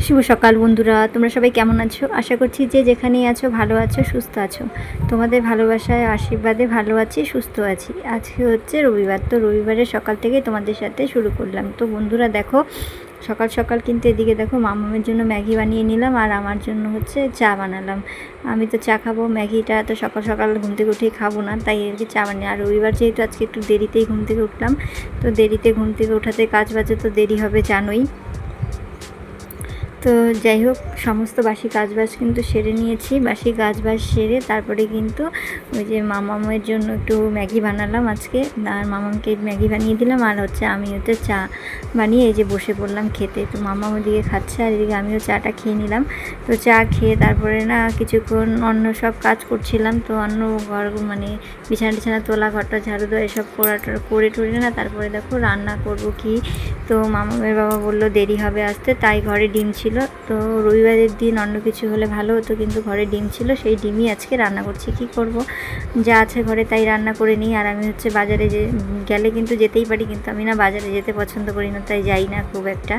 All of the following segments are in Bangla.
শুভ সকাল বন্ধুরা, তোমরা সবাই কেমন আছো? আশা করছি যে যেখানেই আছো ভালো আছো, সুস্থ আছো। তোমাদের ভালোবাসায় আশীর্বাদে ভালো আছি, সুস্থ আছি। আজকে হচ্ছে রবিবার, তো রবিবারের সকাল থেকে তোমাদের সাথে শুরু করলাম। তো বন্ধুরা দেখো, সকাল সকাল কিন্তু এদিকে দেখো মামামের জন্য ম্যাগি বানিয়ে নিলাম, আর আমার জন্য হচ্ছে চা বানালাম। আমি তো চা খাবো, ম্যাগিটা তো সকাল সকাল ঘুম থেকে উঠেই খাবো না, তাই আর কি চা বানিয়ে। আর রবিবার যেহেতু আজকে একটু দেরিতেই ঘুম থেকে উঠলাম, তো দেরিতে ঘুম থেকে ওঠাতে কাজ বাজে তো দেরি হবে জানোই। তো যাই হোক, সমস্ত বাসি কাজবাজ কিন্তু সেরে নিয়েছি। বাসি কাজবাজ সেরে তারপরে কিন্তু ওই যে মামামের জন্য একটু ম্যাগি বানালাম আজকে, আর মামামকে ম্যাগি বানিয়ে দিলাম, আর হচ্ছে আমি হচ্ছে চা বানিয়ে এই যে বসে পড়লাম খেতে। তো মামাম ওদিকে খাচ্ছে আর এদিকে আমিও চাটা খেয়ে নিলাম। তো চা খেয়ে তারপরে না কিছুক্ষণ অন্য সব কাজ করছিলাম। তো অন্য ঘর মানে বিছানা টিছানা তোলা, ঘরটা ঝাড়ু দেওয়া এসব করে টরে না তারপরে দেখো রান্না করব কি। তো মামামের বাবা বললো দেরি হবে আসতে, তাই ঘরে ডিম ছিল। তো রবিবারের দিন অন্য কিছু হলে ভালো হতো, কিন্তু ঘরে ডিম ছিল, সেই ডিমই আজকে রান্না করছি। কি করব, যা আছে ঘরে তাই রান্না করে নিই। আর আমি হচ্ছে বাজারে গেলে কিন্তু যেতেই পারি, কিন্তু আমি না বাজারে যেতে পছন্দ করি না, তাই যাই না খুব একটা।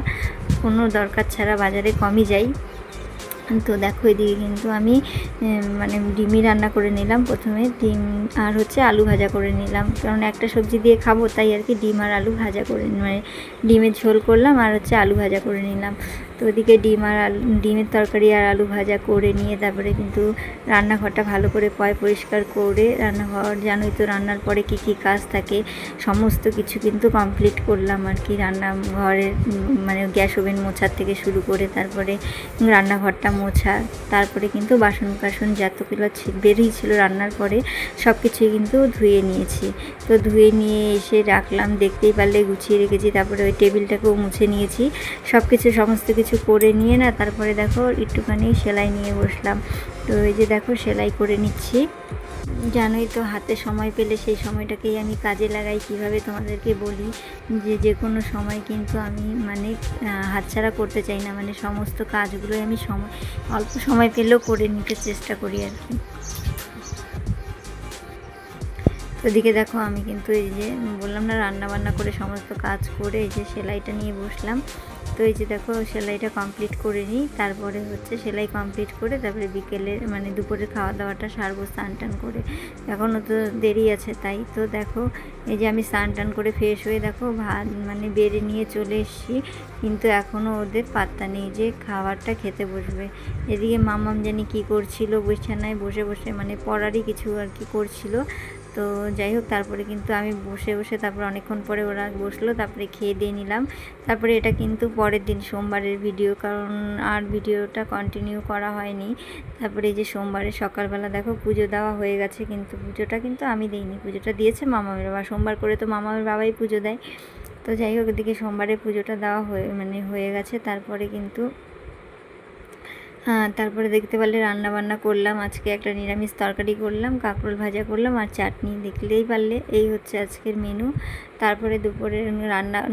কোনো দরকার ছাড়া বাজারে কমই যাই। তো দেখো এদিকে কিন্তু আমি মানে ডিমই রান্না করে নিলাম প্রথমে, ডিম আর হচ্ছে আলু ভাজা করে নিলাম, কারণ একটা সবজি দিয়ে খাবো, তাই আর কি ডিম আর আলু ভাজা করে মানে ডিমের ঝোল করলাম আর হচ্ছে আলু ভাজা করে নিলাম। তো ওদিকে ডিমের তরকারি আর আলু ভাজা করে নিয়ে তারপরে কিন্তু রান্নাঘরটা ভালো করে পরিষ্কার করে, রান্নাঘর জানোই তো রান্নার পরে কি কি কাজ থাকে, সমস্ত কিছু কিন্তু কমপ্লিট করলাম আর কি। রান্নাঘরের মানে গ্যাস ওভেন মোছার থেকে শুরু করে তারপরে রান্নাঘরটা মোছা, তারপরে কিন্তু বাসন কাসন যতগুলো বেরিয়েছিল রান্নার পরে সব কিছুই কিন্তু ধুয়ে নিয়েছি। তো ধুয়ে নিয়ে এসে রাখলাম, দেখতেই পারলে গুছিয়ে রেখেছি। তারপরে ওই টেবিলটাকেও মুছে নিয়েছি, সমস্ত কিছু করে নিয়ে না তারপরে দেখো একটুখানি সেলাই নিয়ে বসলাম। তো এই যে দেখো সেলাই করে নিচ্ছি। জানোই তো হাতে সময় পেলে সেই সময়টাকেই আমি কাজে লাগাই। কিভাবে তোমাদেরকে বলি, যে কোনো সময় কিন্তু আমি মানে হাতছাড়া করতে চাই না, মানে সমস্ত কাজগুলোই আমি অল্প সময় পেলেও করে নিতে চেষ্টা করি আর কি। ওদিকে দেখো আমি কিন্তু এই যে বললাম না, রান্না বান্না করে সমস্ত কাজ করে এই যে সেলাইটা নিয়ে বসলাম। তো এই যে দেখো সেলাইটা কমপ্লিট করে নিই, তারপরে হচ্ছে সেলাই কমপ্লিট করে তারপরে বিকেলের মানে দুপুরে খাওয়া দাওয়াটা সারবো স্নান টান করে। এখনও তো দেরি আছে, তাই তো দেখো এই যে আমি স্নান টান করে ফ্রেশ হয়ে দেখো ভাত মানে বেড়ে নিয়ে চলে এসেছি, কিন্তু এখনও ওদের পাত্তা নেই যে খাবারটা খেতে বসবে। এদিকে মামাম জানি কী করছিল, বিছানায় বসে বসে মানে পড়ারই কিছু আর কি করছিল। তো যাই হোক, তারপরে কিন্তু আমি বসে তারপর অনেকক্ষণ পরে ওরা বসলো, তারপরে খেয়ে দিয়ে নিলাম। তারপরে এটা কিন্তু পরের দিন সোমবারের ভিডিও, কারণ আর ভিডিওটা কন্টিনিউ করা হয়নি। তারপরে এই যে সোমবারে সকালবেলা দেখো পুজো দেওয়া হয়ে গেছে, কিন্তু পুজোটা কিন্তু আমি দিইনি, পুজোটা দিয়েছে মামামের বাবা। সোমবার করে তো মামামের বাবাই পুজো দেয়। তো যাই হোক, এদিকে সোমবারে পুজোটা দেওয়া হয়ে গেছে। তারপরে কিন্তু তারপরে দেখতে পারলে রান্না বান্না করলাম, আজকে একটা নিরামিষ তরকারি করলাম, কাঁকরোল ভাজা করলাম আর চাটনি, দেখলেই পারলে এই হচ্ছে আজকের মেনু। তারপরে দুপুরে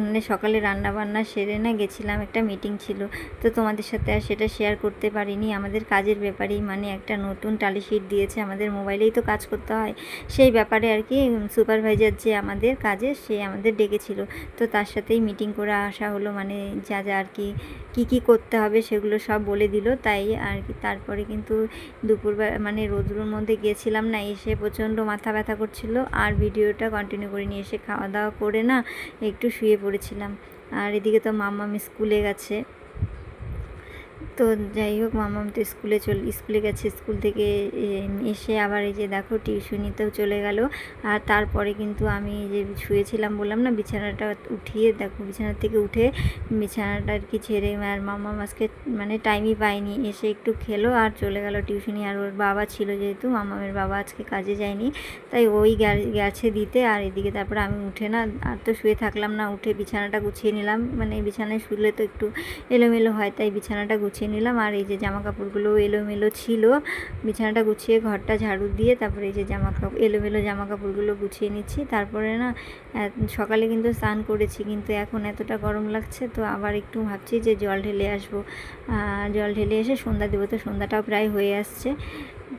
মানে সকালে রান্না বান্না সেরে না গেছিলাম, একটা মিটিং ছিল, তো তোমাদের সাথে আর সেটা শেয়ার করতে পারিনি। আমাদের কাজের ব্যাপারেই, মানে একটা নতুন টালি শিট দিয়েছে, আমাদের মোবাইলেই তো কাজ করতে হয়, সেই ব্যাপারে আর কি। সুপারভাইজার যে আমাদের কাজে, সে আমাদের ডেকেছিল, তো তার সাথেই মিটিং করে আসা হলো, মানে যা যা আর কি কী করতে হবে সেগুলো সব বলে দিল, তাই আর কি। তারপরে কিন্তু দুপুরবেলা মানে রোদ্রুর মধ্যে গিয়েছিলাম না, এসে প্রচণ্ড মাথা ব্যথা করছিল, আর ভিডিওটা কন্টিনিউ করে নিয়ে এসে খাওয়া দাওয়া করে না একটু শুয়ে পড়েছিলাম। আর এদিকে তো মাম্মাম স্কুলে গেছে। তো যাই হোক, মামাম তো স্কুলে গেছে, স্কুল থেকে এসে আবার এই যে দেখো টিউশনিতেও চলে গেল। আর তারপরে কিন্তু আমি যে শুয়েছিলাম বললাম না, বিছানাটা উঠিয়ে দেখো, বিছানা থেকে উঠে বিছানাটা আর কি ছেড়ে, আর মামাম আজকে মানে টাইমই পায়নি, এসে একটু খেলো আর চলে গেল টিউশনি। আর ওর বাবা ছিল, যেহেতু মামামের বাবা আজকে কাজে যায়নি, তাই ওই গেছে দিতে। আর এদিকে তারপরে আমি উঠে না আর তো শুয়ে থাকলাম না, উঠে বিছানাটা গুছিয়ে নিলাম, মানে বিছানায় শুলে তো একটু এলোমেলো হয়, তাই বিছানাটা গুছিয়ে নিলাম। আর এই যে জামা কাপড়গুলো এলোমেলো ছিল, বিছানাটা গুছিয়ে ঘরটা ঝাড়ু দিয়ে তারপরে এই যে এলোমেলো জামা কাপড়গুলো গুছিয়ে নিচ্ছি। তারপরে না সকালে কিন্তু স্নান করেছি, কিন্তু এখন এতটা গরম লাগছে, তো আবার একটু ভাবছি যে জল ঢেলে আসবো, জল ঢেলে এসে সন্ধ্যা দেবো। তো সন্ধ্যাটাও প্রায় হয়ে আসছে।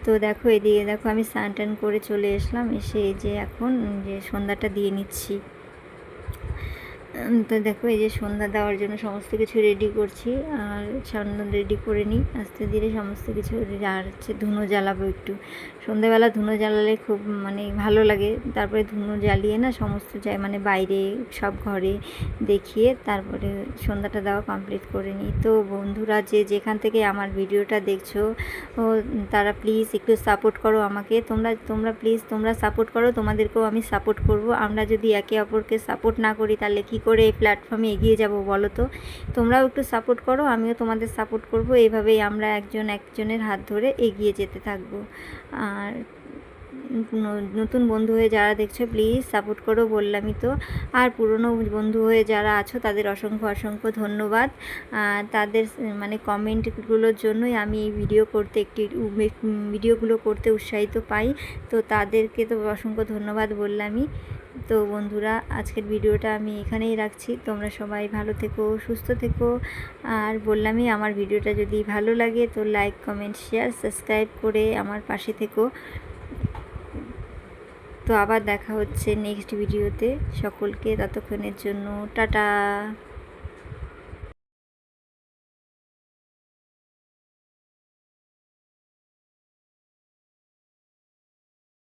তো দেখো এদিকে দেখো আমি স্নান টান করে চলে এসলাম, এসে এই যে এখন যে সন্ধ্যাটা দিয়ে নিচ্ছি। তো দেখো এই যে সন্ধ্যা দেওয়ার জন্য সমস্ত কিছু রেডি করছি, আর সন্ধ্যা রেডি করে নিই আস্তে ধীরে সমস্ত কিছু। আর হচ্ছে ধুনো জ্বালাবো একটু, সন্ধ্যাবেলা ধুনো জ্বালালে খুব মানে ভালো লাগে। তারপরে ধুনো জ্বালিয়ে না সমস্ত মানে বাইরে সব ঘরে দেখিয়ে তারপরে সন্ধ্যাটা দেওয়া কমপ্লিট করে নিই। তো বন্ধুরা যে যেখান থেকে আমার ভিডিওটা দেখছো ও তারা প্লিজ একটু সাপোর্ট করো আমাকে, তোমরা প্লিজ তোমরা সাপোর্ট করো, তোমাদেরকেও আমি সাপোর্ট করব। আমরা যদি একে অপরকে সাপোর্ট না করি তাহলে কী করে এই প্ল্যাটফর্মে এগিয়ে যাব বলো তো? তোমরাও একটু সাপোর্ট করো, আমিও তোমাদের সাপোর্ট করব, এইভাবেই আমরা একজনের হাত ধরে এগিয়ে যেতে থাকবো। আর নতুন বন্ধু হয়ে যারা দেখছো প্লিজ সাপোর্ট করো বললামই তো। আর পুরনো বন্ধু হয়ে যারা আছো তাদের অসংখ্য অসংখ্য ধন্যবাদ। তাদের মানে কমেন্টগুলোর জন্যই আমি এই ভিডিওগুলো করতে উৎসাহিত পাই। তো তাদেরকে তো অসংখ্য ধন্যবাদ বললামই। তো বন্ধুরা আজকের ভিডিওটা আমি এখানেই রাখছি, তোমরা সবাই ভালো থেকো, সুস্থ থেকো। আর বললামই আমার ভিডিওটা যদি ভালো লাগে তো লাইক কমেন্ট শেয়ার সাবস্ক্রাইব করে আমার পাশে থেকো। তো আবার দেখা হচ্ছে নেক্সট ভিডিওতে, সকলকে ততক্ষণের জন্য টাটা।